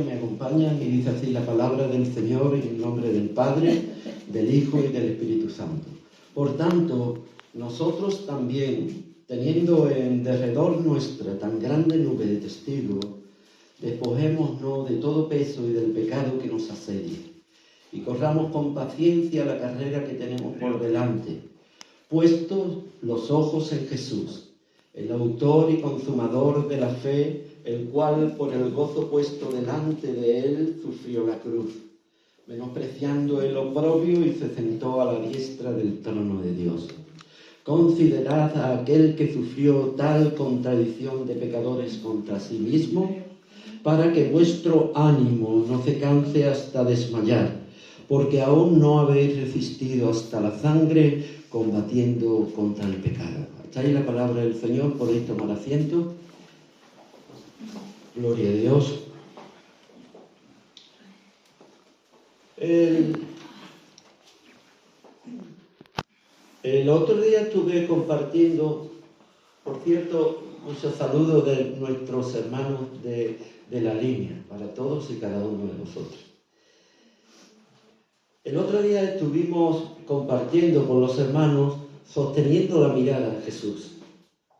me acompañan y dice así la palabra del Señor en el nombre del Padre, del Hijo y del Espíritu Santo. Por tanto, nosotros también, teniendo en derredor nuestra tan grande nube de testigos, despojémonos de todo peso y del pecado que nos asedia, y corramos con paciencia la carrera que tenemos por delante, puestos los ojos en Jesús, el autor y consumador de la fe, el cual por el gozo puesto delante de él sufrió la cruz, menospreciando el oprobio y se sentó a la diestra del trono de Dios. Considerad a aquel que sufrió tal contradicción de pecadores contra sí mismo, para que vuestro ánimo no se canse hasta desmayar, porque aún no habéis resistido hasta la sangre combatiendo contra el pecado. Hasta ahí la palabra del Señor. Podéis tomar asiento. Gloria a Dios. El otro día estuve compartiendo, por cierto, muchos saludos de nuestros hermanos de la línea, para todos y cada uno de nosotros. El otro día estuvimos compartiendo con los hermanos, sosteniendo la mirada a Jesús,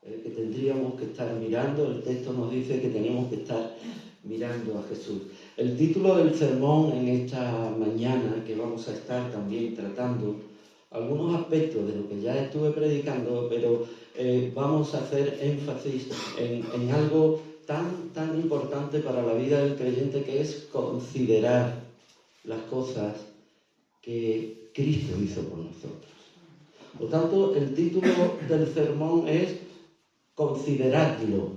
que tendríamos que estar mirando. El texto nos dice que tenemos que estar mirando a Jesús. El título del sermón en esta mañana, que vamos a estar también tratando algunos aspectos de lo que ya estuve predicando, pero vamos a hacer énfasis en algo tan importante para la vida del creyente, que es considerar las cosas que Cristo hizo por nosotros. Por tanto, el título del sermón es Consideradlo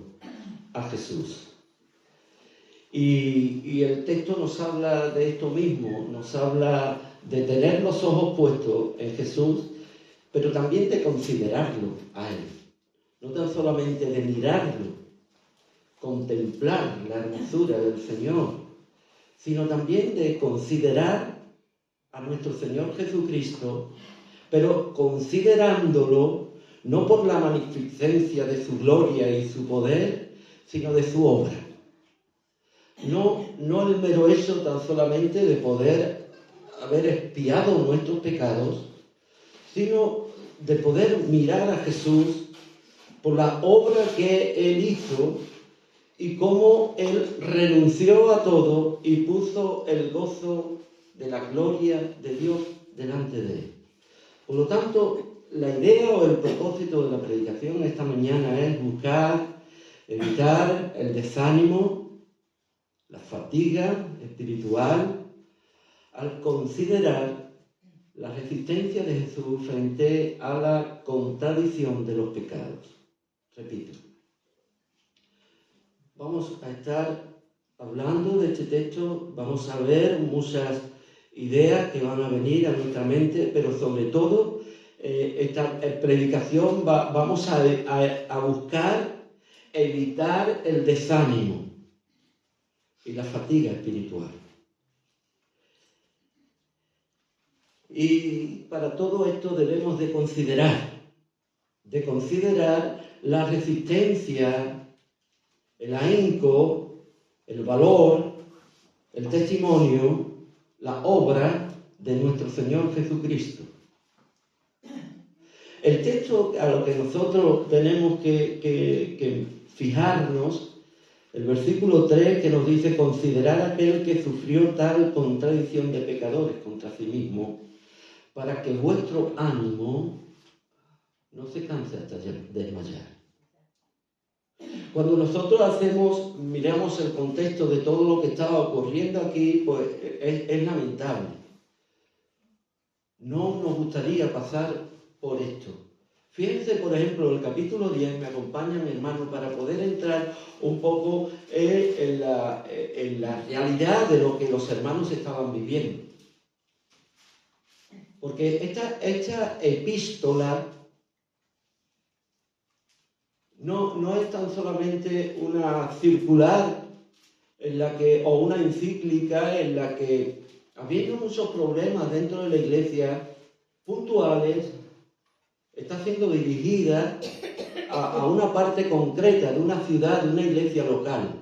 a Jesús. Y el texto nos habla de esto mismo, nos habla de tener los ojos puestos en Jesús, pero también de considerarlo a Él. No tan solamente de mirarlo, contemplar la hermosura del Señor, sino también de considerar a nuestro Señor Jesucristo, pero considerándolo no por la magnificencia de su gloria y su poder, sino de su obra. No el mero hecho tan solamente de poder haber expiado nuestros pecados, sino de poder mirar a Jesús por la obra que Él hizo y cómo Él renunció a todo y puso el gozo de la gloria de Dios delante de Él. Por lo tanto, la idea o el propósito de la predicación esta mañana es buscar, evitar el desánimo, la fatiga espiritual, al considerar la resistencia de Jesús frente a la contradicción de los pecados. Repito, vamos a estar hablando de este texto, vamos a ver muchas ideas que van a venir a nuestra mente, pero sobre todo esta predicación vamos a buscar evitar el desánimo y la fatiga espiritual. Y para todo esto debemos de considerar la resistencia, el ahínco, el valor, el testimonio, la obra de nuestro Señor Jesucristo. El texto a lo que nosotros tenemos que fijarnos, el versículo 3, que nos dice: considerad a aquel que sufrió tal contradicción de pecadores contra sí mismo, para que vuestro ánimo no se canse hasta desmayar. Cuando nosotros miramos el contexto de todo lo que estaba ocurriendo aquí, pues es lamentable. No nos gustaría pasar por esto. Fíjense, por ejemplo, el capítulo 10, me acompaña mi hermano, para poder entrar un poco en la realidad de lo que los hermanos estaban viviendo. Porque esta epístola no es tan solamente una circular o una encíclica en la que, habiendo muchos problemas dentro de la iglesia puntuales, está siendo dirigida a una parte concreta de una ciudad, de una iglesia local.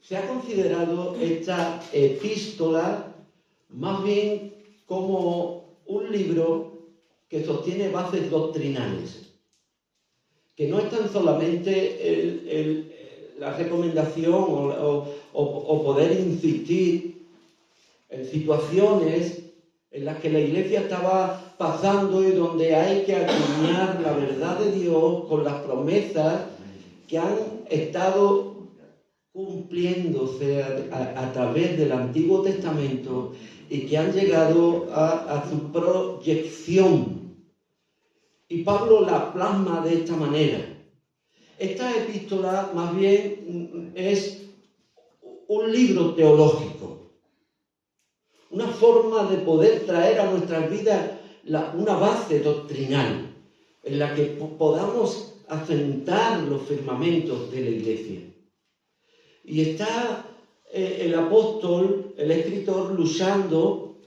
se ha considerado esta epístola más bien como un libro que sostiene bases doctrinales, que no es tan solamente la recomendación o poder insistir en situaciones en las que la Iglesia estaba pasando y donde hay que acuñar la verdad de Dios con las promesas que han estado cumpliéndose a través del Antiguo Testamento y que han llegado a su proyección. Y Pablo la plasma de esta manera. Esta epístola más bien es un libro teológico, una forma de poder traer a nuestras vidas una base doctrinal en la que podamos asentar los firmamentos de la Iglesia. Y está el apóstol, el escritor, luchando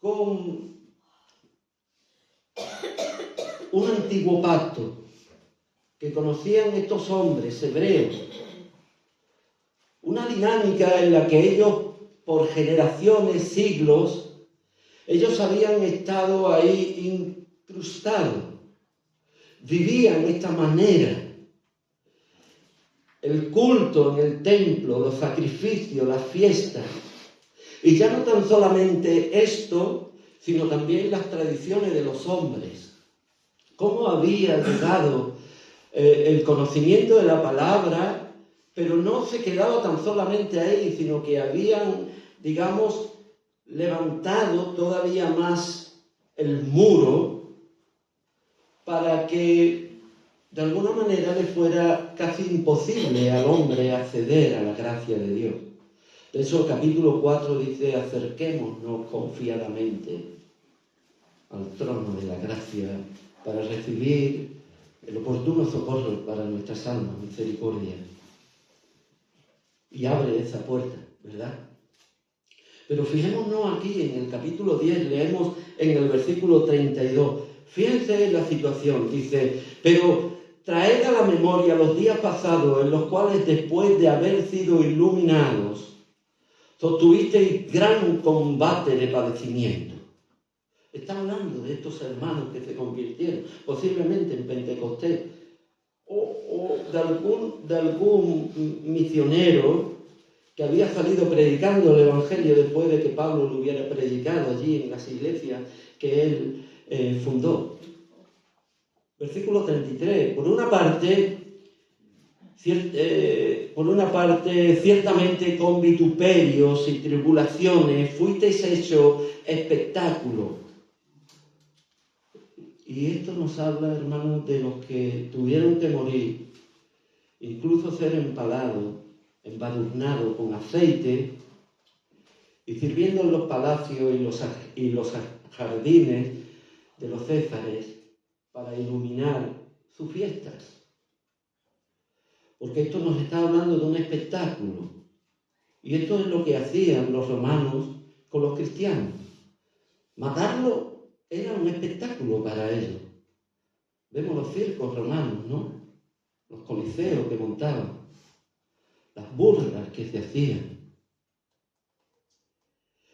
con un antiguo pacto que conocían estos hombres hebreos, una dinámica en la que ellos, por generaciones, siglos, ellos habían estado ahí incrustados, vivían de esta manera. El culto en el templo, los sacrificios, las fiestas. Y ya no tan solamente esto, sino también las tradiciones de los hombres. Cómo había llegado el conocimiento de la palabra, pero no se quedaba tan solamente ahí, sino que habían, digamos, levantado todavía más el muro para que de alguna manera le fuera casi imposible al hombre acceder a la gracia de Dios. De eso el capítulo 4 dice: acerquémonos confiadamente al trono de la gracia para recibir el oportuno socorro para nuestras almas, misericordia. Y abre esa puerta, ¿verdad? Pero fijémonos aquí en el capítulo 10, leemos en el versículo 32. Fíjense en la situación, dice: pero traed a la memoria los días pasados en los cuales, después de haber sido iluminados, sostuvisteis gran combate de padecimiento. Está hablando de estos hermanos que se convirtieron, posiblemente en Pentecostés, o de algún misionero que había salido predicando el Evangelio después de que Pablo lo hubiera predicado allí en las iglesias que él fundó. Versículo 33. Por una parte, ciertamente con vituperios y tribulaciones fuisteis hechos espectáculo. Y esto nos habla, hermanos, de los que tuvieron que morir, incluso ser empalados, embadurnados con aceite y sirviendo en los palacios y los jardines de los césares para iluminar sus fiestas. Porque esto nos está hablando de un espectáculo. Y esto es lo que hacían los romanos con los cristianos. Matarlo era un espectáculo para ellos. Vemos los circos romanos, ¿no? Los coliseos que montaban, las burlas que se hacían.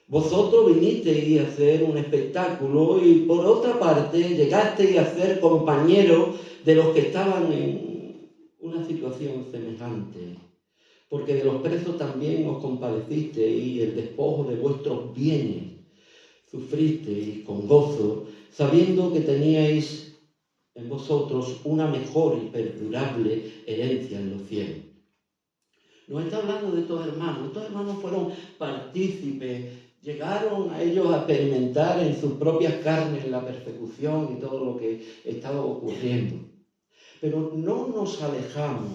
Vosotros vinisteis a hacer un espectáculo y por otra parte llegasteis a ser compañeros de los que estaban en una situación semejante. Porque de los presos también os compadecisteis y el despojo de vuestros bienes sufristeis con gozo, sabiendo que teníais en vosotros una mejor y perdurable herencia en los cielos. Nos está hablando de estos hermanos. Estos hermanos fueron partícipes, llegaron a ellos a experimentar en sus propias carnes la persecución y todo lo que estaba ocurriendo. Pero no nos alejamos,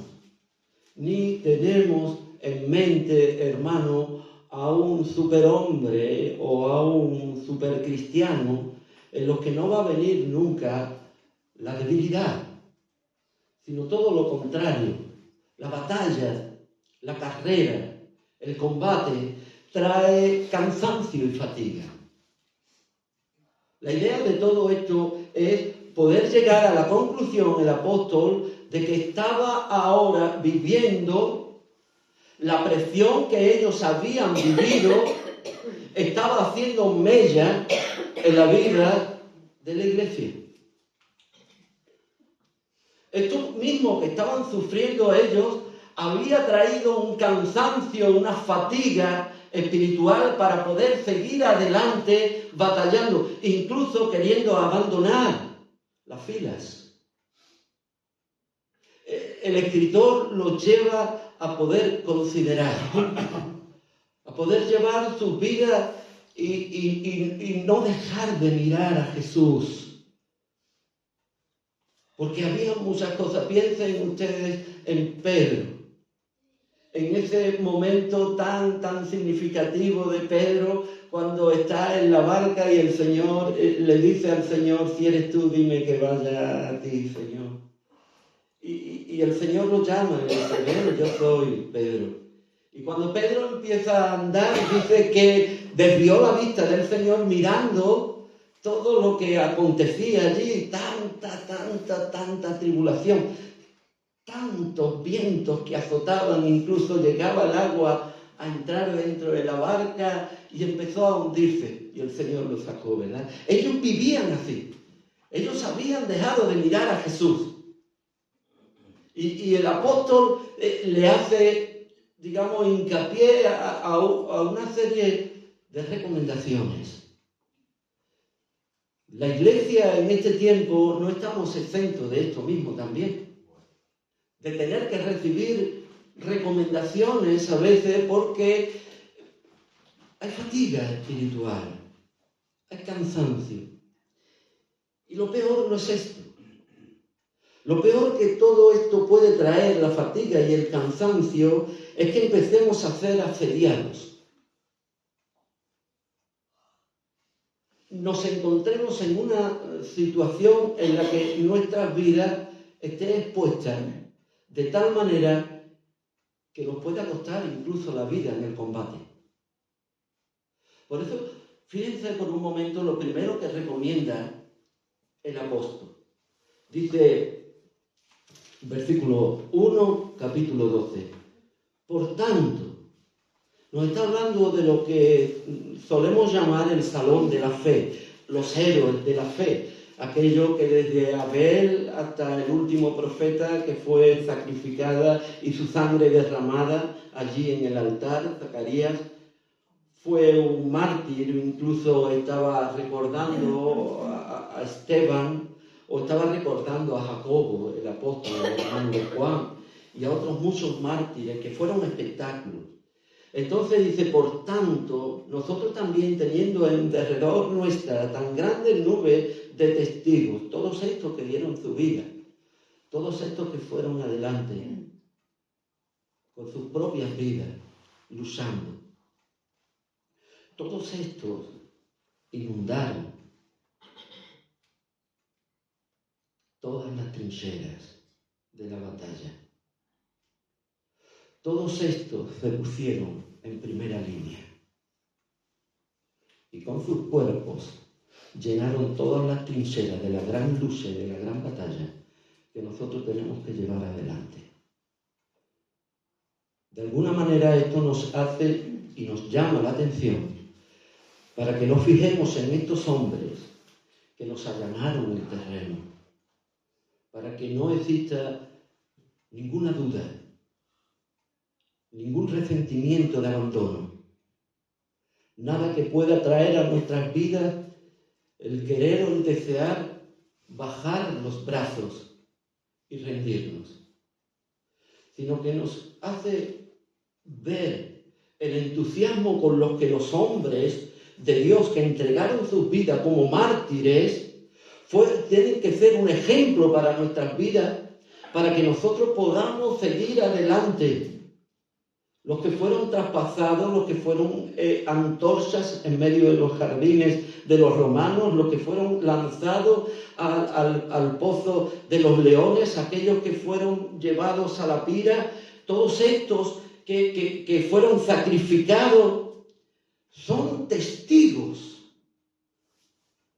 ni tenemos en mente, hermano, a un superhombre o a un supercristiano en los que no va a venir nunca la debilidad, sino todo lo contrario. La batalla, la carrera, el combate trae cansancio y fatiga. La idea de todo esto es poder llegar a la conclusión, el apóstol, de que estaba ahora viviendo La presión que ellos habían vivido estaba haciendo mella en la vida de la iglesia. Esto mismo que estaban sufriendo ellos había traído un cansancio, una fatiga espiritual para poder seguir adelante batallando, incluso queriendo abandonar las filas. El escritor los lleva a poder considerar, a poder llevar sus vidas y no dejar de mirar a Jesús. Porque había muchas cosas. Piensen ustedes en Pedro, en ese momento tan significativo de Pedro, cuando está en la barca y el Señor le dice al Señor: si eres tú, dime que vaya a ti, Señor. Y el Señor lo llama y le dice: ven, yo soy Pedro. Y cuando Pedro empieza a andar, dice que desvió la vista del Señor mirando todo lo que acontecía allí, tanta tribulación, tantos vientos que azotaban, incluso llegaba el agua a entrar dentro de la barca y empezó a hundirse, y el Señor lo sacó, ¿verdad? Ellos vivían así, ellos habían dejado de mirar a Jesús, y el apóstol le hace, digamos, hincapié a una serie de recomendaciones. La iglesia en este tiempo no estamos exentos de esto mismo también, de tener que recibir recomendaciones a veces porque hay fatiga espiritual, hay cansancio. Y lo peor no es esto. Lo peor que todo esto puede traer, la fatiga y el cansancio, es que empecemos a ser asediados. Nos encontremos en una situación en la que nuestra vida esté expuesta de tal manera que nos pueda costar incluso la vida en el combate. Por eso, fíjense por un momento lo primero que recomienda el apóstol. Dice, versículo 1, capítulo 12. Por tanto, nos está hablando de lo que solemos llamar el salón de la fe, los héroes de la fe, aquello que desde Abel hasta el último profeta que fue sacrificada y su sangre derramada allí en el altar, Zacarías, fue un mártir, incluso estaba recordando a Esteban, o estaba recordando a Jacobo, el apóstol, el hermano de Juan, y a otros muchos mártires que fueron espectáculos. Entonces dice, por tanto, nosotros también teniendo en derredor nuestra tan grande nube de testigos, todos estos que dieron su vida, todos estos que fueron adelante, con sus propias vidas, luchando, todos estos inundaron todas las trincheras de la batalla. Todos estos se pusieron en primera línea y con sus cuerpos llenaron todas las trincheras de la gran lucha y de la gran batalla que nosotros tenemos que llevar adelante. De alguna manera esto nos hace y nos llama la atención para que nos fijemos en estos hombres que nos allanaron el terreno, para que no exista ninguna duda, ningún resentimiento de abandono, nada que pueda traer a nuestras vidas el querer o el desear bajar los brazos y rendirnos, sino que nos hace ver el entusiasmo con los que los hombres de Dios que entregaron sus vidas como mártires tienen que ser un ejemplo para nuestras vidas, para que nosotros podamos seguir adelante. Los que fueron traspasados, los que fueron antorchas en medio de los jardines de los romanos, los que fueron lanzados al pozo de los leones, aquellos que fueron llevados a la pira, todos estos que fueron sacrificados, son testigos.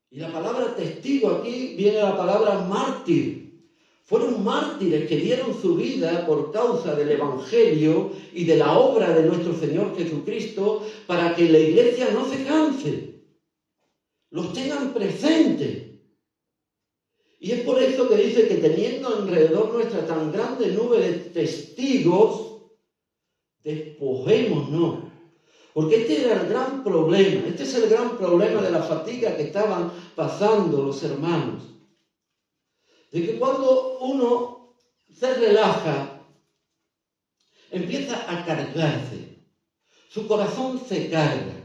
Y la palabra testigo aquí viene de la palabra mártir. Fueron mártires que dieron su vida por causa del Evangelio y de la obra de nuestro Señor Jesucristo para que la iglesia no se canse. Los tengan presentes. Y es por eso que dice que teniendo alrededor nuestra tan grande nube de testigos, despojémonos. Porque este era el gran problema, este es el gran problema de la fatiga que estaban pasando los hermanos. De que cuando uno se relaja, empieza a cargarse, su corazón se carga,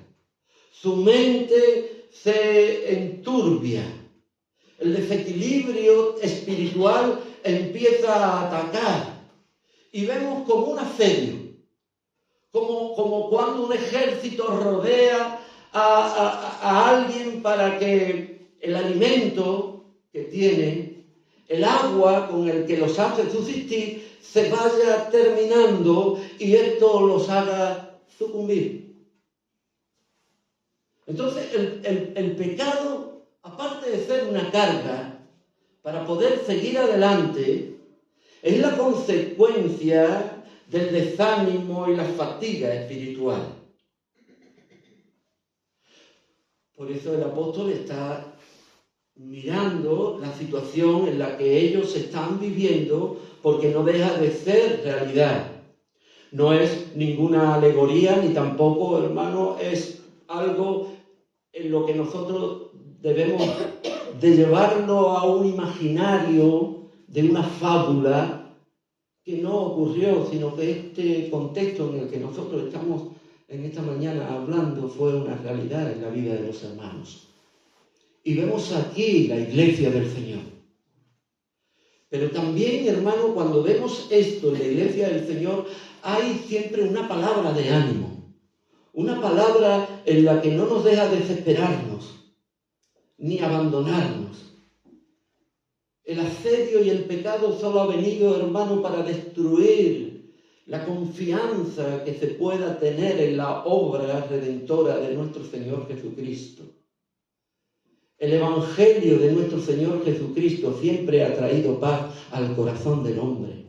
su mente se enturbia, el desequilibrio espiritual empieza a atacar y vemos como un asedio, como cuando un ejército rodea a alguien para que el alimento que tiene, el agua con el que los hace subsistir, se vaya terminando y esto los haga sucumbir. Entonces el pecado, aparte de ser una carga para poder seguir adelante, es la consecuencia del desánimo y la fatiga espiritual. Por eso el apóstol está mirando la situación en la que ellos están viviendo, porque no deja de ser realidad. No es ninguna alegoría, ni tampoco, hermano, es algo en lo que nosotros debemos de llevarlo a un imaginario de una fábula que no ocurrió, sino que este contexto en el que nosotros estamos en esta mañana hablando fue una realidad en la vida de los hermanos. Y vemos aquí la iglesia del Señor. Pero también, hermano, cuando vemos esto en la iglesia del Señor, hay siempre una palabra de ánimo. Una palabra en la que no nos deja desesperarnos, ni abandonarnos. El asedio y el pecado solo ha venido, hermano, para destruir la confianza que se pueda tener en la obra redentora de nuestro Señor Jesucristo. El Evangelio de nuestro Señor Jesucristo siempre ha traído paz al corazón del hombre.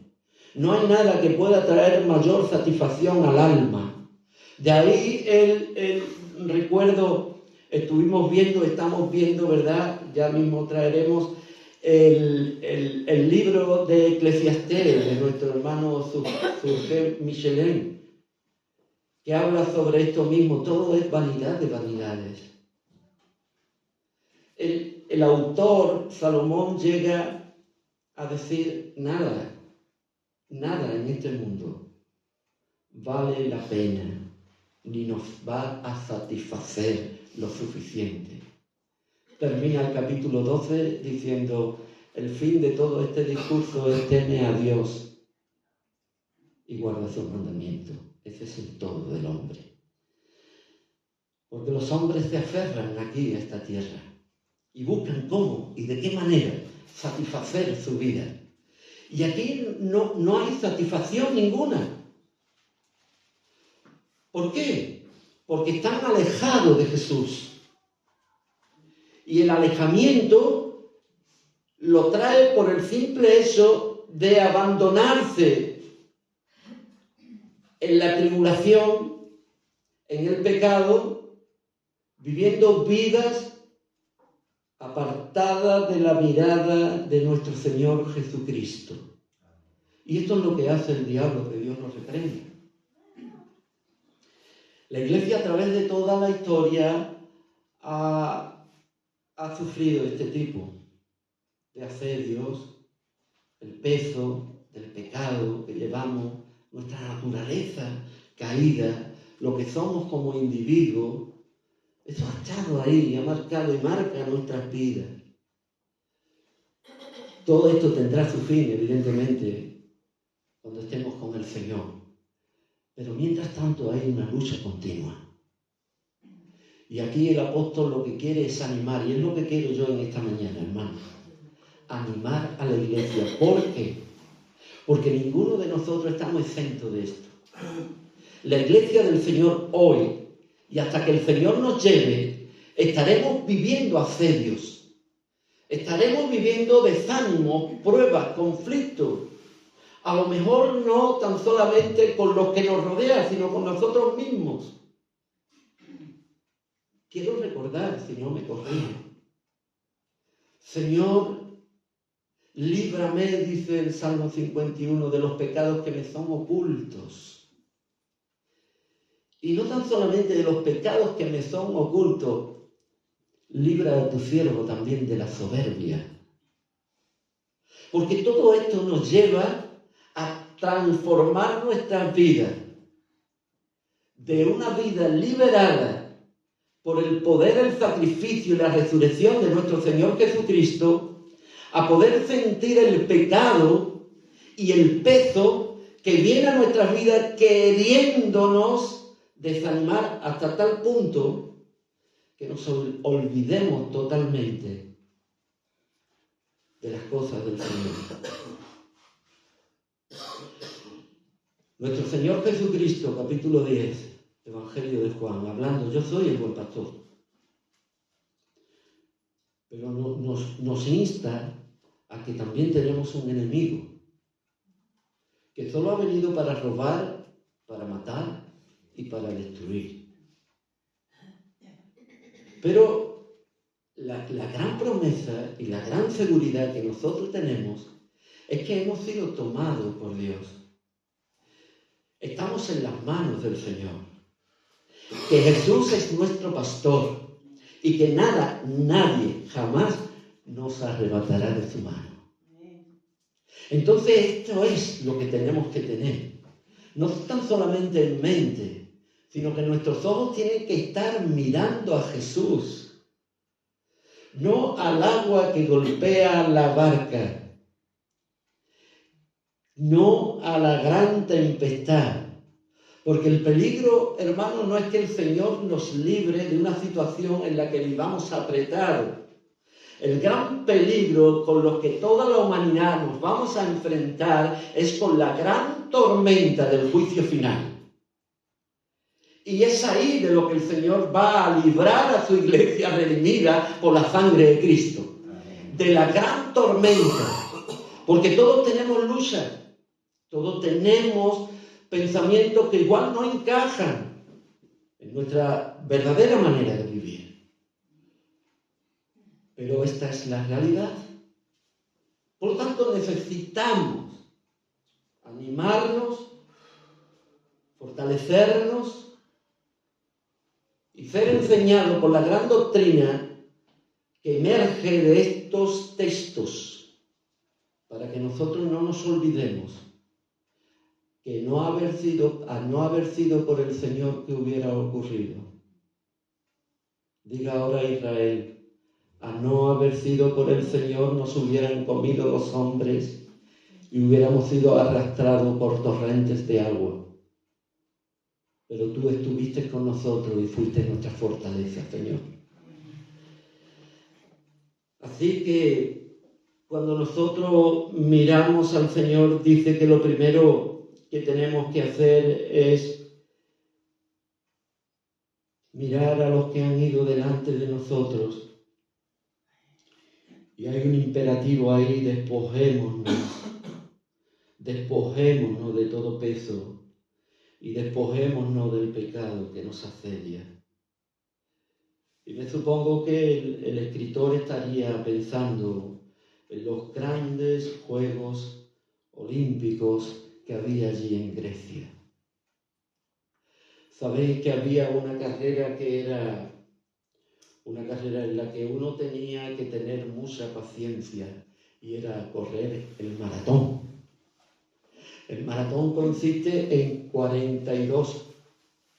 No hay nada que pueda traer mayor satisfacción al alma. De ahí el recuerdo, estamos viendo, ¿verdad? Ya mismo traeremos el libro de Eclesiastés de nuestro hermano Surge Michelin, que habla sobre esto mismo. Todo es vanidad de vanidades. El autor, Salomón, llega a decir nada en este mundo vale la pena, ni nos va a satisfacer lo suficiente. Termina el capítulo 12 diciendo, el fin de todo este discurso es teme a Dios y guarda sus mandamientos. Ese es el todo del hombre. Porque los hombres se aferran aquí a esta tierra y buscan cómo y de qué manera satisfacer su vida. Y aquí no hay satisfacción ninguna. ¿Por qué? Porque están alejados de Jesús. Y el alejamiento lo trae por el simple hecho de abandonarse en la tribulación, en el pecado, viviendo vidas apartada de la mirada de nuestro Señor Jesucristo. Y esto es lo que hace el diablo, que Dios nos reprenda. La iglesia, a través de toda la historia, ha sufrido este tipo de asedios, el peso del pecado que llevamos, nuestra naturaleza caída, lo que somos como individuos. Eso ha estado ahí, ha marcado y marca nuestras vidas. Todo esto tendrá su fin, evidentemente, cuando estemos con el Señor. Pero mientras tanto hay una lucha continua. Y aquí el apóstol lo que quiere es animar, y es lo que quiero yo en esta mañana, hermano. Animar a la iglesia. ¿Por qué? Porque ninguno de nosotros estamos exentos de esto. La iglesia del Señor hoy, y hasta que el Señor nos lleve, estaremos viviendo asedios, Estaremos viviendo desánimo, pruebas, conflictos. A lo mejor no tan solamente con los que nos rodean, sino con nosotros mismos. Quiero recordar, si no me corrijo, Señor, líbrame, dice el Salmo 51, de los pecados que me son ocultos. Y no tan solamente de los pecados que me son ocultos, libra a tu siervo también de la soberbia. Porque todo esto nos lleva a transformar nuestras vidas de una vida liberada por el poder, el sacrificio y la resurrección de nuestro Señor Jesucristo, a poder sentir el pecado y el peso que viene a nuestras vidas queriéndonos desanimar hasta tal punto que nos olvidemos totalmente de las cosas del Señor. Nuestro Señor Jesucristo, capítulo 10, Evangelio de Juan, hablando, yo soy el buen pastor. Pero nos insta a que también tenemos un enemigo, que solo ha venido para robar, para matar y para destruir. Pero la gran promesa y la gran seguridad que nosotros tenemos es que hemos sido tomados por Dios. Estamos en las manos del Señor. Que Jesús es nuestro pastor y que nada, nadie, jamás nos arrebatará de su mano. Entonces esto es lo que tenemos que tener. No tan solamente en mente, sino que nuestros ojos tienen que estar mirando a Jesús. No al agua que golpea la barca. No a la gran tempestad. Porque el peligro, hermano, no es que el Señor nos libre de una situación en la que vivamos apretados. El gran peligro con lo que toda la humanidad nos vamos a enfrentar es con la gran tormenta del juicio final. Y es ahí de lo que el Señor va a librar a su iglesia redimida por la sangre de Cristo. De la gran tormenta. Porque todos tenemos lucha. Todos tenemos pensamientos que igual no encajan en nuestra verdadera manera de vivir. Pero esta es la realidad. Por lo tanto, necesitamos animarnos, fortalecernos y ser enseñados por la gran doctrina que emerge de estos textos, para que nosotros no nos olvidemos que no haber sido por el Señor que hubiera ocurrido. Diga ahora Israel, a no haber sido por el Señor nos hubieran comido los hombres y hubiéramos sido arrastrados por torrentes de agua. Pero tú estuviste con nosotros y fuiste nuestra fortaleza, Señor. Así que cuando nosotros miramos al Señor, dice que lo primero que tenemos que hacer es mirar a los que han ido delante de nosotros. Y hay un imperativo ahí, despojémonos de todo peso y despojémonos del pecado que nos asedia. Y me supongo que el escritor estaría pensando en los grandes Juegos Olímpicos que había allí en Grecia. Sabéis que había una carrera que era una carrera en la que uno tenía que tener mucha paciencia y era correr el maratón. El maratón consiste en 42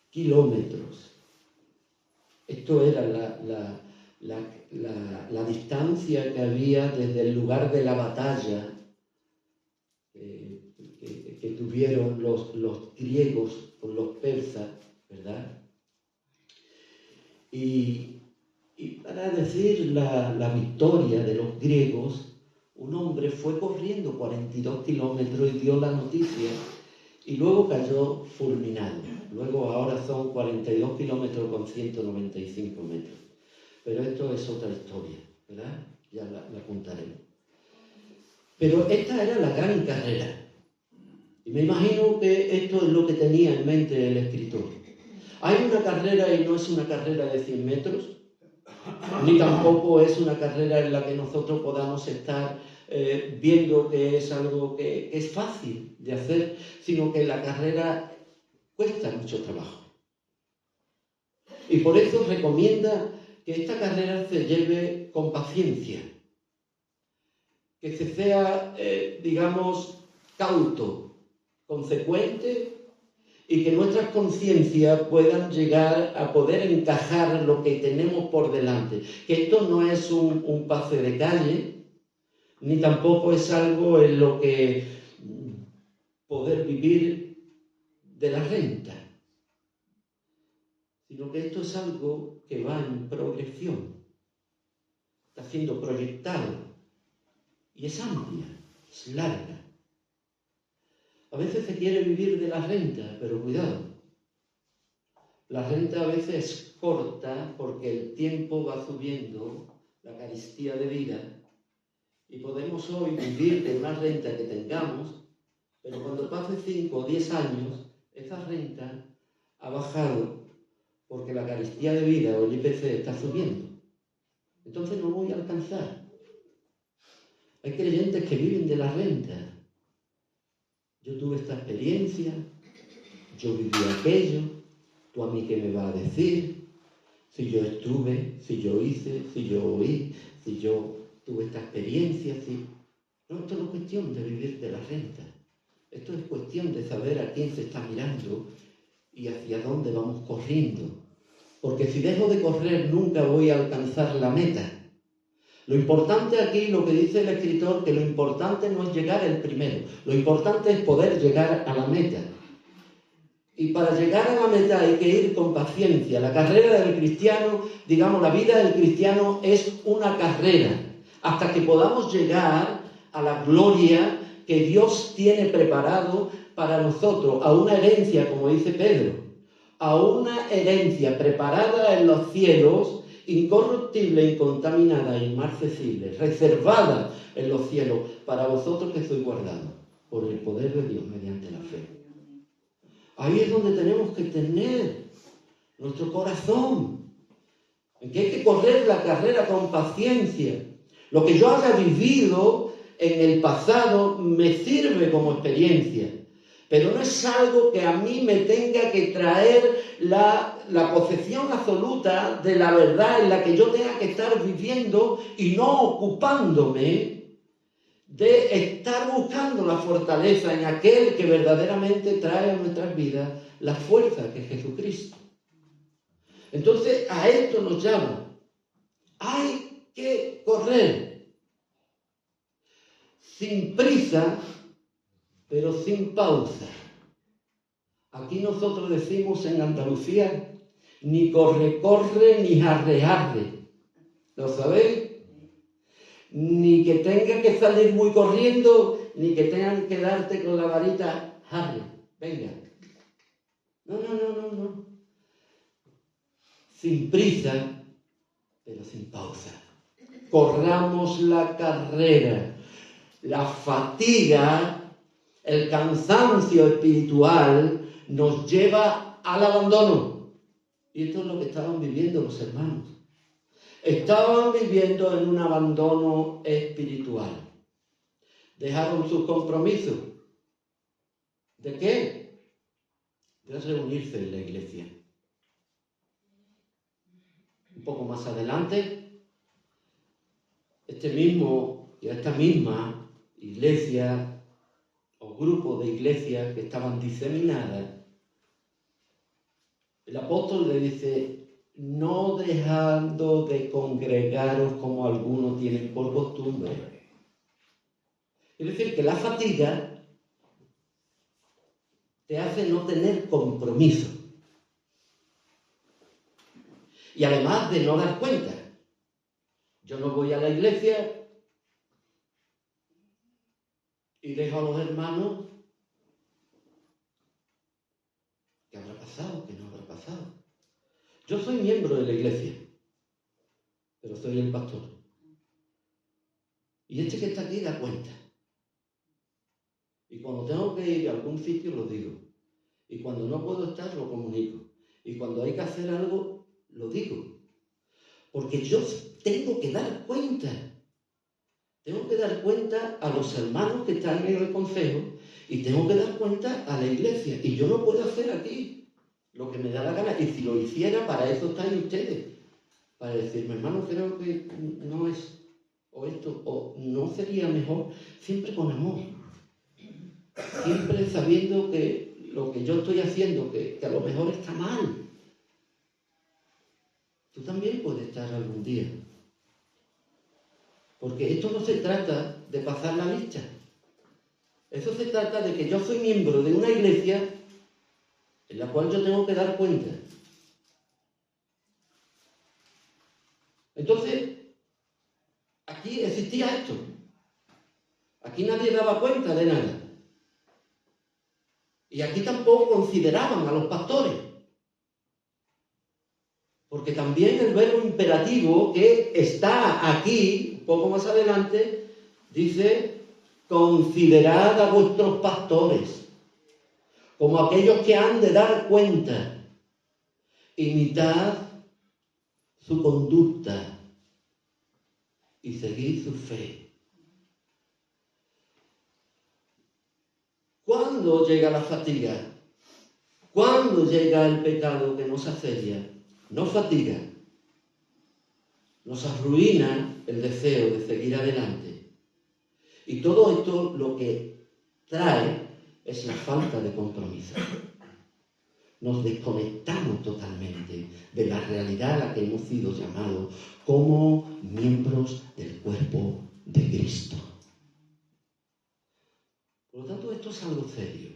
kilómetros. Esto era la distancia que había desde el lugar de la batalla que tuvieron los griegos con los persas, ¿verdad? Y para decir la victoria de los griegos, un hombre fue corriendo 42 kilómetros y dio la noticia y luego cayó fulminado. Luego ahora son 42 kilómetros con 195 metros. Pero esto es otra historia, ¿verdad? ya la apuntaremos. Pero esta era la gran carrera. Y me imagino que esto es lo que tenía en mente el escritor. Hay una carrera y no es una carrera de 100 metros, ni tampoco es una carrera en la que nosotros podamos estar viendo que es algo que es fácil de hacer, sino que la carrera cuesta mucho trabajo. Y por eso recomienda que esta carrera se lleve con paciencia, que se sea, digamos, cauto, consecuente, y que nuestras conciencias puedan llegar a poder encajar lo que tenemos por delante. Que esto no es un pase de calle, ni tampoco es algo en lo que poder vivir de la renta, sino que esto es algo que va en progresión, está siendo proyectado y es amplia, es larga. A veces se quiere vivir de la renta, pero cuidado. La renta a veces es corta porque el tiempo va subiendo, la carestía de vida, y podemos hoy vivir de una renta que tengamos, pero cuando pase 5 o 10 años, esa renta ha bajado porque la carestía de vida o el IPC está subiendo. Entonces no voy a alcanzar. Hay creyentes que viven de la renta. Yo tuve esta experiencia, yo viví aquello, tú a mí qué me vas a decir, si yo estuve, si yo hice, si yo oí, si yo tuve esta experiencia, si... No, esto no es cuestión de vivir de la renta. Esto es cuestión de saber a quién se está mirando y hacia dónde vamos corriendo. Porque si dejo de correr nunca voy a alcanzar la meta. Lo importante aquí, lo que dice el escritor, que lo importante no es llegar el primero, lo importante es poder llegar a la meta. Y para llegar a la meta hay que ir con paciencia. La carrera del cristiano, digamos, la vida del cristiano es una carrera, hasta que podamos llegar a la gloria que Dios tiene preparado para nosotros, a una herencia, como dice Pedro, a una herencia preparada en los cielos, incorruptible, incontaminada e inmarcesible, reservada en los cielos para vosotros que sois guardados por el poder de Dios mediante la fe. Ahí es donde tenemos que tener nuestro corazón, en que hay que correr la carrera con paciencia. Lo que yo haya vivido en el pasado me sirve como experiencia, pero no es algo que a mí me tenga que traer la posesión absoluta de la verdad en la que yo tenga que estar viviendo y no ocupándome de estar buscando la fortaleza en aquel que verdaderamente trae a nuestras vidas la fuerza que es Jesucristo. Entonces a esto nos llama. Hay que correr sin prisa, pero sin pausa. Aquí nosotros decimos en Andalucía, ni corre, corre, ni jarre, jarre. ¿Lo sabéis? Ni que tenga que salir muy corriendo, ni que tengan que darte con la varita, jarre, venga. No. Sin prisa, pero sin pausa. Corramos la carrera. La fatiga, el cansancio espiritual nos lleva al abandono. Y esto es lo que estaban viviendo los hermanos. Estaban viviendo en un abandono espiritual. Dejaron sus compromisos. ¿De qué? De reunirse en la iglesia. Un poco más adelante, esta misma iglesia o grupo de iglesias que estaban diseminadas, el apóstol le dice, no dejando de congregaros como algunos tienen por costumbre. Es decir, que la fatiga te hace no tener compromiso. Y además de no dar cuenta. Yo no voy a la iglesia y dejo a los hermanos. ¿Qué habrá pasado? ¿Qué no habrá pasado? Yo soy miembro de la iglesia, pero soy el pastor. Y este que está aquí da cuenta. Y cuando tengo que ir a algún sitio lo digo. Y cuando no puedo estar lo comunico. Y cuando hay que hacer algo lo digo. Porque yo tengo que dar cuenta. Tengo que dar cuenta a los hermanos que están en el consejo y tengo que dar cuenta a la iglesia. Y yo no puedo hacer aquí lo que me da la gana. Y si lo hiciera, para eso están ustedes. Para decirme, hermano, creo que no es, o esto, o no sería mejor, siempre con amor. Siempre sabiendo que lo que yo estoy haciendo, que a lo mejor está mal. Tú también puedes estar algún día. Porque esto no se trata de pasar la lista. Eso se trata de que yo soy miembro de una iglesia en la cual yo tengo que dar cuenta. Entonces, aquí existía esto. Aquí nadie daba cuenta de nada. Y aquí tampoco consideraban a los pastores. Porque también el verbo imperativo que está aquí, un poco más adelante, dice, considerad a vuestros pastores como aquellos que han de dar cuenta. Imitad su conducta y seguid su fe. ¿Cuándo llega la fatiga? ¿Cuándo llega el pecado que nos asedia? Nos fatiga, nos arruina el deseo de seguir adelante. Y todo esto lo que trae es la falta de compromiso. Nos desconectamos totalmente de la realidad a la que hemos sido llamados como miembros del cuerpo de Cristo. Por lo tanto, esto es algo serio.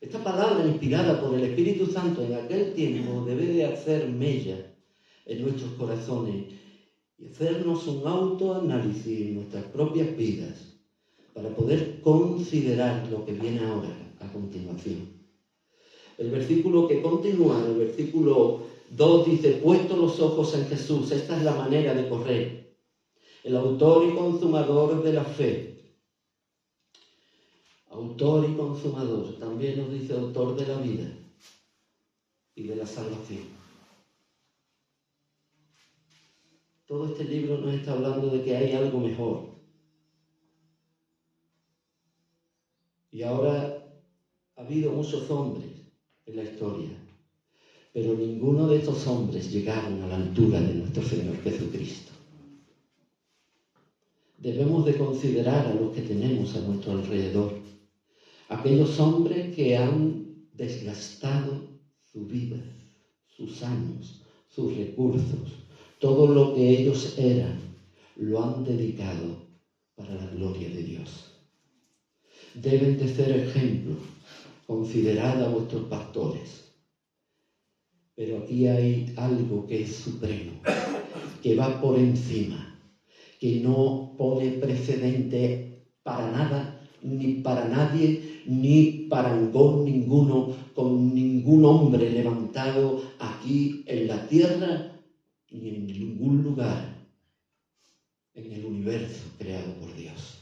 Esta palabra inspirada por el Espíritu Santo en aquel tiempo debe de hacer mella en nuestros corazones y hacernos un autoanálisis en nuestras propias vidas para poder considerar lo que viene ahora a continuación. El versículo que continúa, el versículo 2 dice, puesto los ojos en Jesús, esta es la manera de correr. El autor y consumador de la fe. Autor y consumador, también nos dice autor de la vida y de la salvación. Todo este libro nos está hablando de que hay algo mejor. Y ahora ha habido muchos hombres en la historia, pero ninguno de estos hombres llegaron a la altura de nuestro Señor Jesucristo. Debemos de considerar a los que tenemos a nuestro alrededor. Aquellos hombres que han desgastado su vida, sus años, sus recursos, todo lo que ellos eran, lo han dedicado para la gloria de Dios. Deben de ser ejemplos. Considerad a vuestros pastores. Pero aquí hay algo que es supremo, que va por encima, que no pone precedente para nada, ni para nadie, ni parangón ninguno, con ningún hombre levantado aquí en la tierra, ni en ningún lugar en el universo creado por Dios.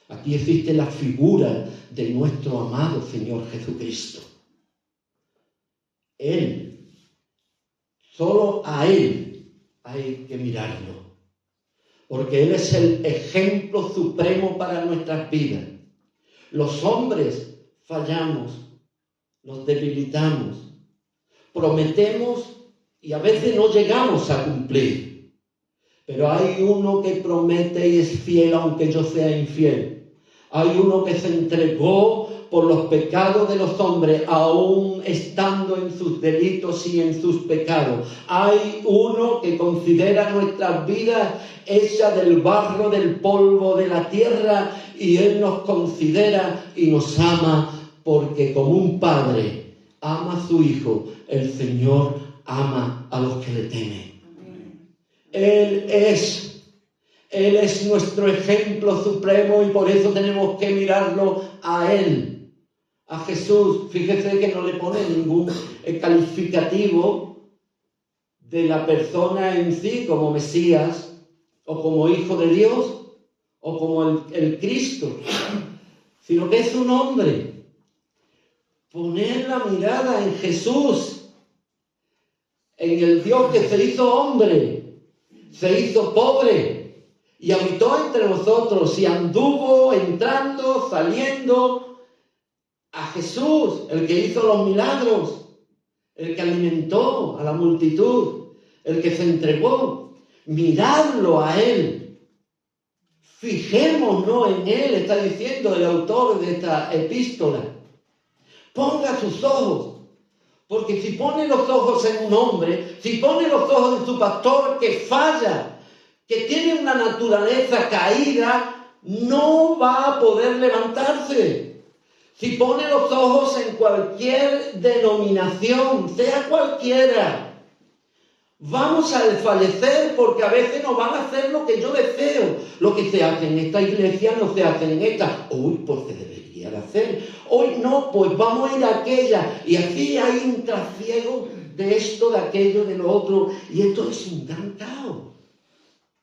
Aquí existe la figura de nuestro amado Señor Jesucristo. Él, solo a Él hay que mirarlo. Porque Él es el ejemplo supremo para nuestras vidas. Los hombres fallamos, nos debilitamos, prometemos y a veces no llegamos a cumplir. Pero hay uno que promete y es fiel aunque yo sea infiel. Hay uno que se entregó por los pecados de los hombres, aún estando en sus delitos y en sus pecados. Hay uno que considera nuestras vidas hechas del barro, del polvo, de la tierra, y Él nos considera y nos ama, porque como un padre ama a su hijo, el Señor ama a los que le temen. Él es nuestro ejemplo supremo y por eso tenemos que mirarlo a Él. A Jesús, fíjese que no le pone ningún calificativo de la persona en sí como Mesías, o como Hijo de Dios, o como el Cristo, sino que es un hombre. Poner la mirada en Jesús, en el Dios que se hizo hombre, se hizo pobre y habitó entre nosotros y anduvo entrando, saliendo. A Jesús, el que hizo los milagros, el que alimentó a la multitud, el que se entregó. Miradlo a Él. Fijémonos en Él, está diciendo el autor de esta epístola. Ponga sus ojos, porque si pone los ojos en un hombre, si pone los ojos en su pastor que falla, que tiene una naturaleza caída, no va a poder levantarse. Si pone los ojos en cualquier denominación, sea cualquiera, vamos a desfallecer porque a veces no van a hacer lo que yo deseo. Lo que se hace en esta iglesia no se hace en esta. Hoy pues se debería de hacer. Hoy no, pues vamos a ir a aquella. Y así hay un trasiego de esto, de aquello, de lo otro. Y esto es un gran caos.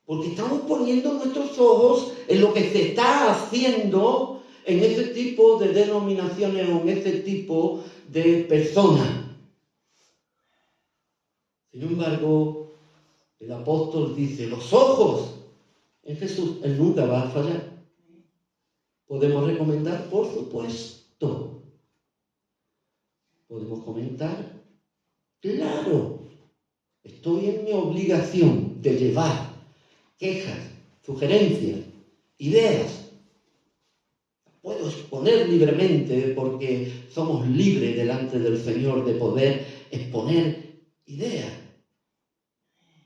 Porque estamos poniendo nuestros ojos en lo que se está haciendo en ese tipo de denominaciones o en ese tipo de personas. Sin embargo, el apóstol dice, los ojos en Jesús, Él nunca va a fallar. ¿Podemos recomendar? Por supuesto. ¿Podemos comentar? Claro. Estoy en mi obligación de llevar quejas, sugerencias, ideas. Puedo exponer libremente porque somos libres delante del Señor de poder exponer ideas.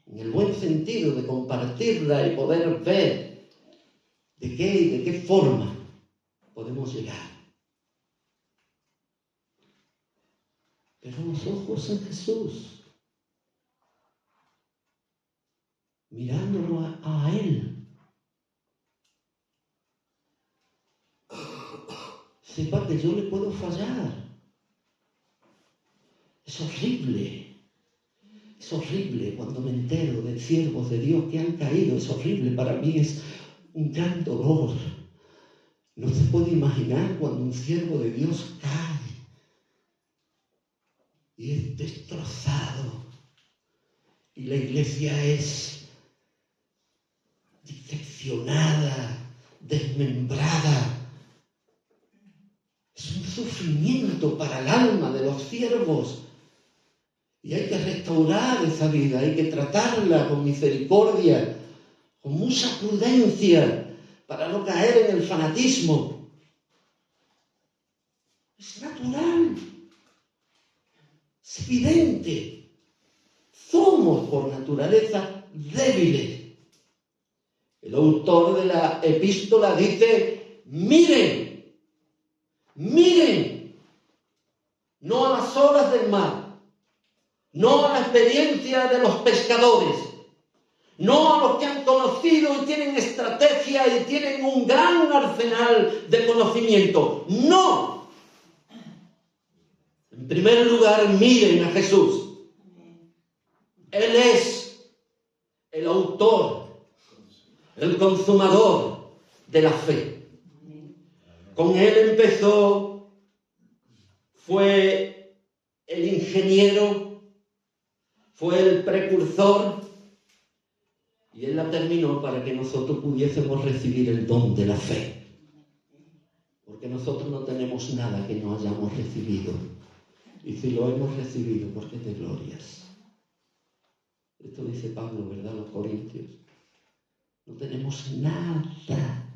En el buen sentido de compartirla y poder ver de qué y de qué forma podemos llegar. Pero los ojos en Jesús, mirándolo a Él. Sepa que yo le puedo fallar. Es horrible cuando me entero de siervos de Dios que han caído. Es horrible, para mí es un gran dolor. No se puede imaginar cuando un siervo de Dios cae y es destrozado y la iglesia es diseccionada, desmembrada. Es un sufrimiento para el alma de los siervos. Y hay que restaurar esa vida, hay que tratarla con misericordia, con mucha prudencia, para no caer en el fanatismo. Es natural, es evidente. Somos por naturaleza débiles. El autor de la epístola dice, miren, no a las olas del mar, no a la experiencia de los pescadores, no a los que han conocido y tienen estrategia y tienen un gran arsenal de conocimiento. No. En primer lugar, miren a Jesús. Él es el autor, el consumador de la fe. Con Él empezó, fue el ingeniero, fue el precursor, y Él la terminó para que nosotros pudiésemos recibir el don de la fe. Porque nosotros no tenemos nada que no hayamos recibido. Y si lo hemos recibido, ¿por qué te glorias? Esto dice Pablo, ¿verdad? Los Corintios. No tenemos nada.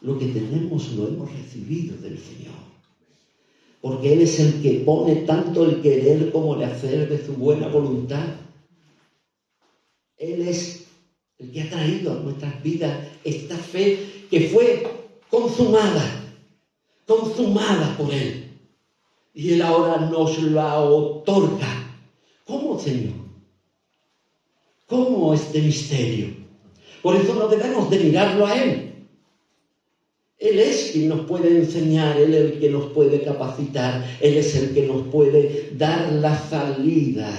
Lo que tenemos lo hemos recibido del Señor. Porque Él es el que pone tanto el querer como el hacer de su buena voluntad. Él es el que ha traído a nuestras vidas esta fe que fue consumada por Él. Y Él ahora nos la otorga. ¿Cómo, Señor? ¿Cómo este misterio? Por eso no debemos de mirarlo a Él. Él es quien nos puede enseñar, Él es el que nos puede capacitar, Él es el que nos puede dar la salida